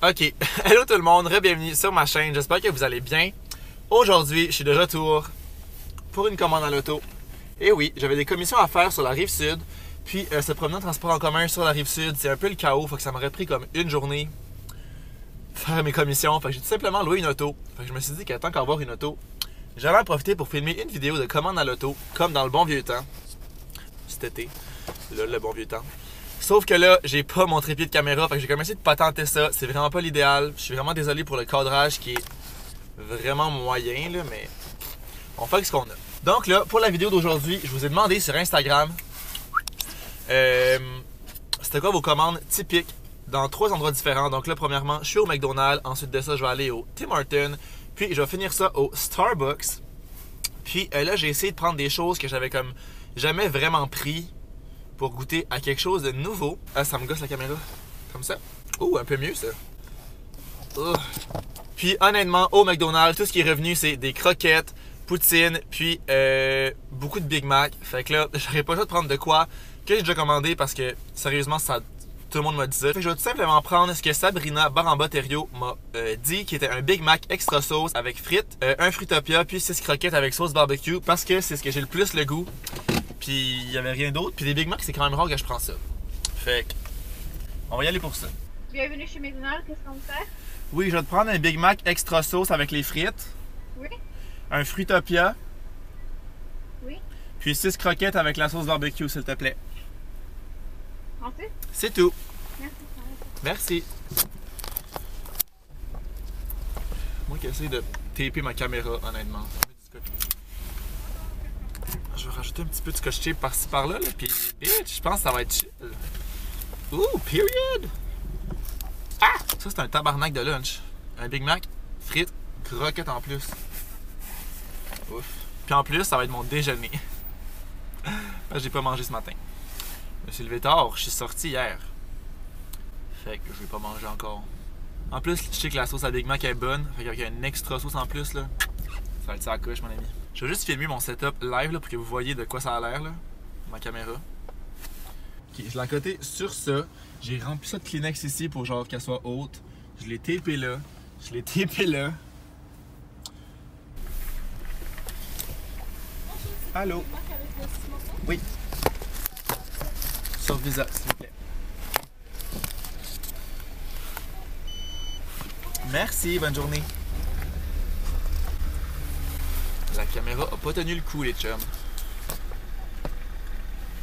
Ok, hello tout le monde, bienvenue sur ma chaîne, j'espère que vous allez bien. Aujourd'hui, je suis de retour pour une commande à l'auto. Et oui, j'avais des commissions à faire sur la Rive-Sud, puis se promener en transport en commun sur la Rive-Sud, c'est un peu le chaos, fait que ça m'aurait pris comme une journée faire mes commissions, fait que j'ai tout simplement loué une auto. Fait que je me suis dit qu'à tant qu'avoir une auto, j'allais en profiter pour filmer une vidéo de commande à l'auto, comme dans le bon vieux temps. Cet été, là, le bon vieux temps. Sauf que là, j'ai pas mon trépied de caméra, fait que j'ai commencé de patenter ça. C'est vraiment pas l'idéal. Je suis vraiment désolé pour le cadrage qui est vraiment moyen, là, mais on fait ce qu'on a. Donc là, pour la vidéo d'aujourd'hui, je vous ai demandé sur Instagram c'était quoi vos commandes typiques dans 3 endroits différents. Donc là, premièrement, je suis au McDonald's. Ensuite de ça, je vais aller au Tim Hortons. Puis je vais finir ça au Starbucks. Puis là, j'ai essayé de prendre des choses que j'avais comme jamais vraiment pris pour goûter à quelque chose de nouveau. Ah, ça me gosse la caméra. Comme ça. Oh, un peu mieux ça. Puis honnêtement, au McDonald's, tout ce qui est revenu, c'est des croquettes, poutine, puis beaucoup de Big Mac. Fait que là, j'aurais pas le choix de prendre de quoi que j'ai déjà commandé parce que sérieusement, ça, tout le monde m'a dit ça. Fait que je vais tout simplement prendre ce que Sabrina Baramba-Thériault m'a dit, qui était un Big Mac extra sauce avec frites, un Fruitopia, puis 6 croquettes avec sauce barbecue parce que c'est ce que j'ai le plus le goût. Puis il y avait rien d'autre. Puis des Big Mac, c'est quand même rare que je prends ça. Fait que on va y aller pour ça. Bienvenue chez McDonald's, qu'est-ce qu'on fait? Oui, je vais te prendre un Big Mac extra sauce avec les frites. Oui. Un Fruitopia. Oui. Puis 6 croquettes avec la sauce barbecue, s'il te plaît. Ensuite? C'est tout. Merci. Merci. Moi qui essaie de taper ma caméra, honnêtement. Je vais rajouter un petit peu de scotch tape par-ci par-là, là, puis bitch, je pense que ça va être chill. Ouh, period! Ah! Ça, c'est un tabarnak de lunch. Un Big Mac, frites, croquettes en plus. Ouf. Puis en plus, ça va être mon déjeuner. J'ai pas mangé ce matin. Je me suis levé tard, je suis sorti hier. Fait que je vais pas manger encore. En plus, je sais que la sauce à Big Mac est bonne. Fait qu'avec une extra sauce en plus, là, ça va être ça à couche, mon ami. Je vais juste filmer mon setup live là, pour que vous voyez de quoi ça a l'air, là, ma caméra. Ok, je l'ai accoté sur ça. J'ai rempli ça de Kleenex ici pour genre qu'elle soit haute. Je l'ai tapé là. Je l'ai tapé là. Allô? Oui. Sur Visa, s'il vous plaît. Merci, bonne journée. La caméra a pas tenu le coup, les chums.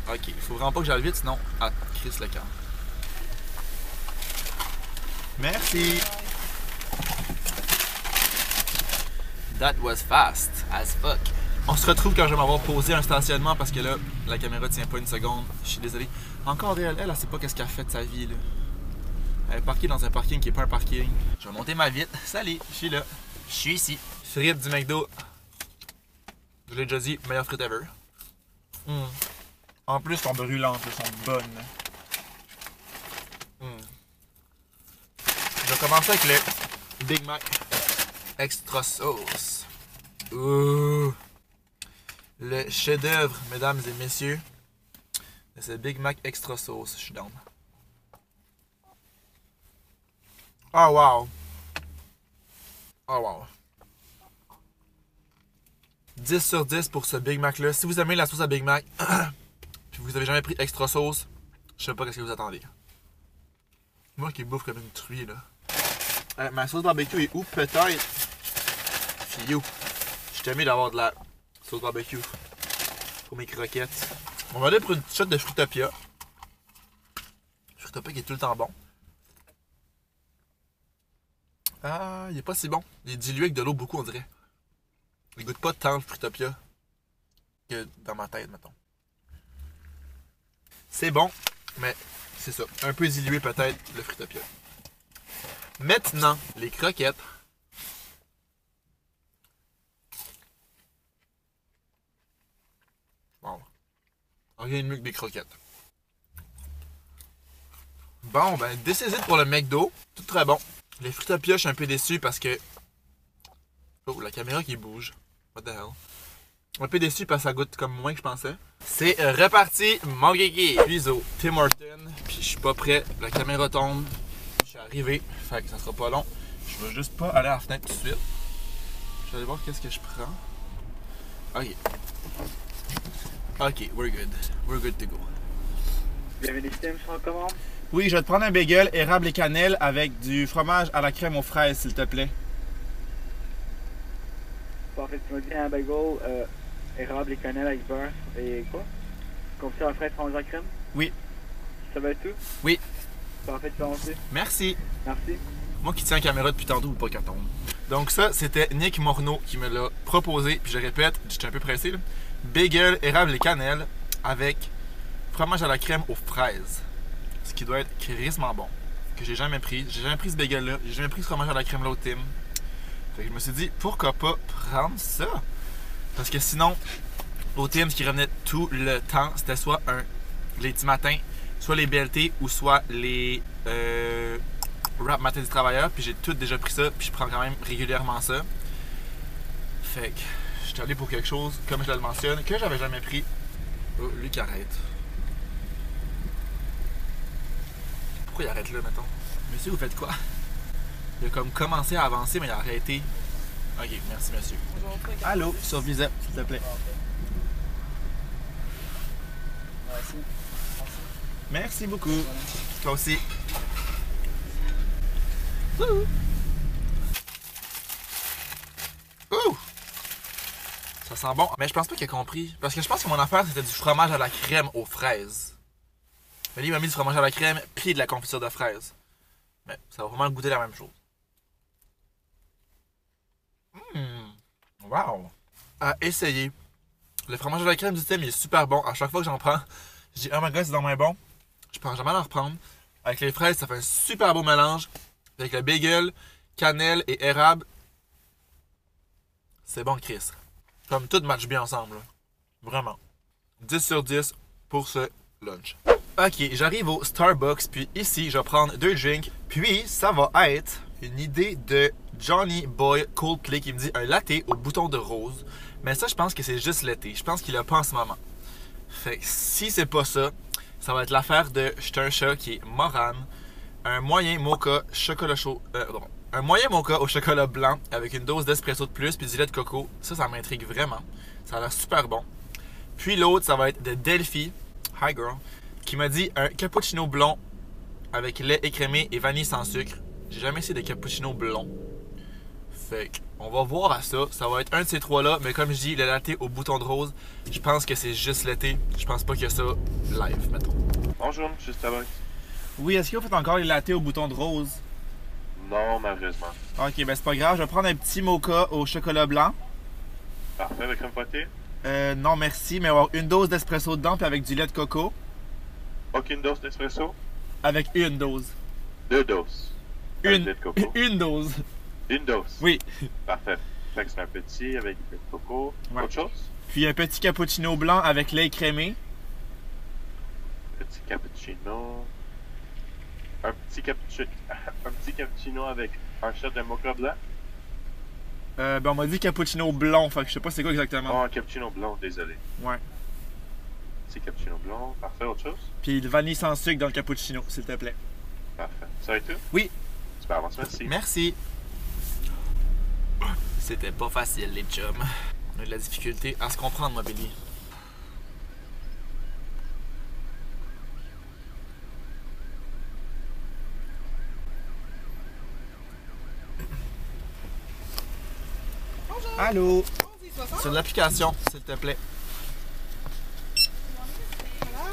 Ok, il faut vraiment pas que j'aille vite, sinon... Ah, Chris le camp. Merci. That was fast as fuck. On se retrouve quand je vais m'avoir posé un stationnement parce que là, la caméra tient pas une seconde. Je suis désolé. Encore elle sait pas qu'est-ce qu'elle fait de sa vie, là. Elle est parquée dans un parking qui est pas un parking. Je vais monter ma vitre. Salut, je suis là. Je suis ici. Frites du McDo. Je l'ai déjà dit, meilleure frite ever. En plus, sont brûlantes, elles sont bonnes. Je vais commencer avec le Big Mac extra sauce. Ouh. Le chef-d'œuvre, mesdames et messieurs, de ce Big Mac extra sauce. Je suis down. Oh wow. Oh wow. 10 sur 10 pour ce Big Mac là. Si vous aimez la sauce à Big Mac, puis vous avez jamais pris extra sauce, je sais pas ce que vous attendez. Moi qui bouffe comme une truie là. Ma sauce barbecue est où? Peut-être. Fiou. Je suis aimé d'avoir de la sauce barbecue pour mes croquettes. On va aller pour une petite shot de Fruitopia. Fruitopia qui est tout le temps bon. Ah, il est pas si bon. Il est dilué avec de l'eau beaucoup, on dirait. Il goûte pas tant le Fruitopia que dans ma tête, mettons. C'est bon, mais c'est ça. Un peu dilué peut-être le Fruitopia. Maintenant, les croquettes. Bon. Rien de mieux que des croquettes. Bon, ben, décisé pour le McDo. Tout très bon. Les Fruitopia, je suis un peu déçu parce que... Oh, la caméra qui bouge. What the hell? Un peu déçu parce que ça goûte comme moins que je pensais. C'est reparti, mon guégué. Je suis au Tim Hortons, puis je suis pas prêt. La caméra tombe. Je suis arriver, fait que ça sera pas long. Je vais juste pas aller à la fenêtre tout de suite. Je vais aller voir qu'est-ce que je prends. Ok. Ok, we're good. We're good to go. Bienvenue, Tim, sur la commande. Oui, je vais te prendre un bagel érable et cannelle avec du fromage à la crème aux fraises, s'il te plaît. Parfait, tu m'as dit un bagel, érable et cannelle avec beurre et quoi? Confiture à la fraise, fromage à la crème? Oui. Ça va être tout? Oui. Parfait, tu peux avancer. Merci. Merci. Moi qui tiens la caméra depuis tantôt, pas qu'elle tombe. Donc ça, c'était Nick Morneau qui me l'a proposé. Puis je répète, j'étais un peu pressé là. Bagel, érable et cannelle avec fromage à la crème aux fraises. Ce qui doit être crissement bon. Que j'ai jamais pris. J'ai jamais pris ce bagel-là. J'ai jamais pris ce fromage à la crème là au Tim. Fait que je me suis dit, pourquoi pas prendre ça? Parce que sinon, au Tim, ce qui revenait tout le temps, c'était soit les petits matins, soit les BLT ou soit les Wrap Matin du Travailleur. Puis j'ai tout déjà pris ça, puis je prends quand même régulièrement ça. Fait que je suis allé pour quelque chose, comme je le mentionne, que j'avais jamais pris. Oh, lui qui arrête. Pourquoi il arrête là, mettons? Monsieur, vous faites quoi? Il a comme commencé à avancer, mais il a arrêté. Ok, merci monsieur. Allô, surviseur, s'il te plaît. Merci. Merci beaucoup. Toi aussi. Ouh! Ça sent bon. Mais je pense pas qu'il a compris. Parce que je pense que mon affaire, c'était du fromage à la crème aux fraises. Mais lui, il m'a mis du fromage à la crème puis de la confiture de fraises. Mais ça va vraiment goûter la même chose. Wow! À essayer. Le fromage à la crème du thème, il est super bon. À chaque fois que j'en prends, je dis, oh my god, c'est donc bien bon. Je pense jamais à en reprendre. Avec les fraises, ça fait un super beau mélange. Avec le bagel, cannelle et érable. C'est bon, Chris. Comme tout match bien ensemble. Là. Vraiment. 10 sur 10 pour ce lunch. Ok, j'arrive au Starbucks. Puis ici, je vais prendre 2 drinks. Puis ça va être une idée de Johnny Boy Coldplay qui me dit un latte au bouton de rose. Mais ça, je pense que c'est juste l'été. Je pense qu'il l'a pas en ce moment. Fait que si c'est pas ça, ça va être l'affaire de J'étais un chat qui est Morane. Un moyen mocha chocolat chaud. Un moyen mocha au chocolat blanc avec une dose d'espresso de plus puis du lait de coco. Ça m'intrigue vraiment. Ça a l'air super bon. Puis l'autre, ça va être de Delphi, hi girl, qui m'a dit un cappuccino blond avec lait écrémé et vanille sans sucre. J'ai jamais essayé de cappuccino blond. Fait qu'on va voir à ça. Ça va être un de ces trois-là. Mais comme je dis, le latte au bouton de rose, je pense que c'est juste l'été. Je pense pas qu'il y a ça live, mettons. Bonjour, monsieur Starbucks. Oui, est-ce que vous faites encore les lattés au bouton de rose? Non, malheureusement. Ok, ben c'est pas grave. Je vais prendre un petit mocha au chocolat blanc. Parfait, avec crème fouettée. Non, merci. Mais avoir une dose d'espresso dedans puis avec du lait de coco. Aucune dose d'espresso. Avec une dose. 2 doses. Avec Une. lait de coco. Une dose. Une dose. Oui. Parfait. Fait que c'est un petit avec du lait de coco. Ouais. Autre chose? Puis un petit cappuccino blanc avec lait écrémé. Petit cappuccino. Un petit cappuccino avec un shot de mocha blanc. Ben on m'a dit cappuccino blond, fait que je sais pas c'est quoi exactement. Oh, un cappuccino blond, désolé. Ouais. Petit cappuccino blond. Parfait, autre chose? Puis le vanille sans sucre dans le cappuccino, s'il te plaît. Parfait. Ça va être tout? Oui. Super, bon, merci. Merci. C'était pas facile, les chums. On a eu de la difficulté à se comprendre, moi, Billy. Bonjour. Allô? Allons-y, 60. Sur l'application, s'il te plaît. Voilà.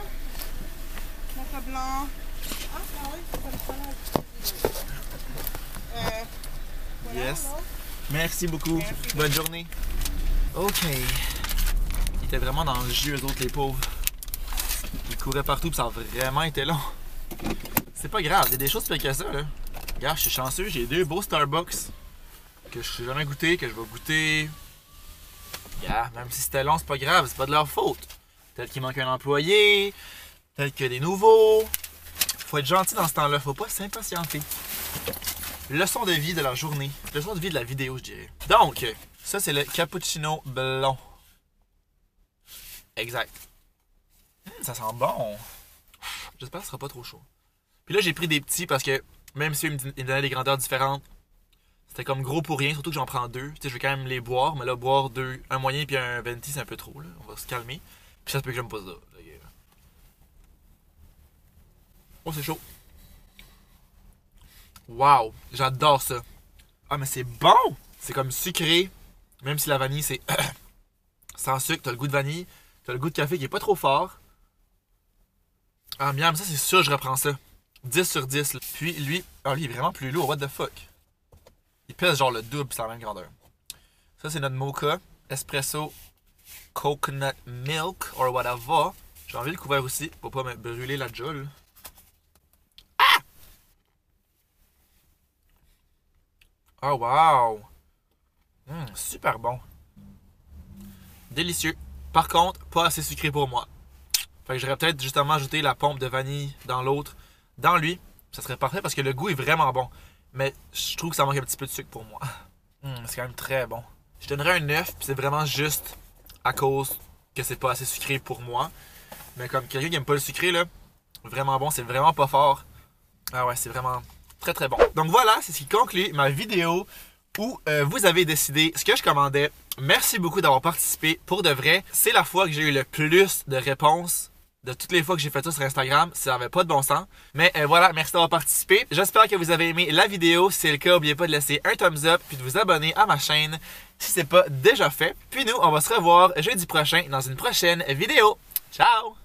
Mocha blanc. Ah, oui, ça me connaît. Voilà, Yes. alors. Merci beaucoup. Merci. Bonne journée. OK. Ils étaient vraiment dans le jus, eux autres, les pauvres. Ils couraient partout, puis ça a vraiment été long. C'est pas grave, il y a des choses pires que ça, là. Regarde, je suis chanceux, j'ai 2 beaux Starbucks que je n'ai jamais goûté, que je vais goûter. Regarde, même si c'était long, c'est pas grave, c'est pas de leur faute. Peut-être qu'il manque un employé, peut-être qu'il y a des nouveaux. Faut être gentil dans ce temps-là, faut pas s'impatienter. Leçon de vie de la journée. Leçon de vie de la vidéo, je dirais. Donc, ça, c'est le cappuccino blond. Exact. Ça sent bon. J'espère que ce sera pas trop chaud. Puis là, j'ai pris des petits parce que Même si il me donnait des grandeurs différentes, c'était comme gros pour rien, surtout que j'en prends 2. Tu sais, je vais quand même les boire, mais là, boire 2, un moyen puis un venti, c'est un peu trop, là. On va se calmer. Puis ça se peut que j'aime pas ça. Oh, c'est chaud. Wow, j'adore ça. Ah, mais c'est bon! C'est comme sucré, même si la vanille, c'est sans sucre. T'as le goût de vanille, t'as le goût de café qui est pas trop fort. Ah, miam, ça, c'est sûr, je reprends ça. 10 sur 10. Là. Puis, lui, oh, lui, il est vraiment plus lourd. What the fuck? Il pèse genre le double, c'est la même grandeur. Ça, c'est notre mocha. Espresso coconut milk, or whatever. J'ai envie le couvert aussi, pour pas me brûler la joule. Ah! Oh, wow! Super bon. Délicieux. Par contre, pas assez sucré pour moi. Fait que j'aurais peut-être justement ajouté la pompe de vanille dans l'autre, dans lui. Ça serait parfait parce que le goût est vraiment bon. Mais je trouve que ça manque un petit peu de sucre pour moi. C'est quand même très bon. Je donnerais un 9, puis c'est vraiment juste à cause que c'est pas assez sucré pour moi. Mais comme quelqu'un qui aime pas le sucré, là, vraiment bon, c'est vraiment pas fort. Ah ouais, c'est vraiment très très bon. Donc voilà, c'est ce qui conclut ma vidéo où vous avez décidé ce que je commandais. Merci beaucoup d'avoir participé. Pour de vrai, c'est la fois que j'ai eu le plus de réponses de toutes les fois que j'ai fait ça sur Instagram. Ça n'avait pas de bon sens. Mais voilà, merci d'avoir participé. J'espère que vous avez aimé la vidéo. Si c'est le cas, n'oubliez pas de laisser un thumbs up puis de vous abonner à ma chaîne si c'est pas déjà fait. Puis nous, on va se revoir jeudi prochain dans une prochaine vidéo. Ciao!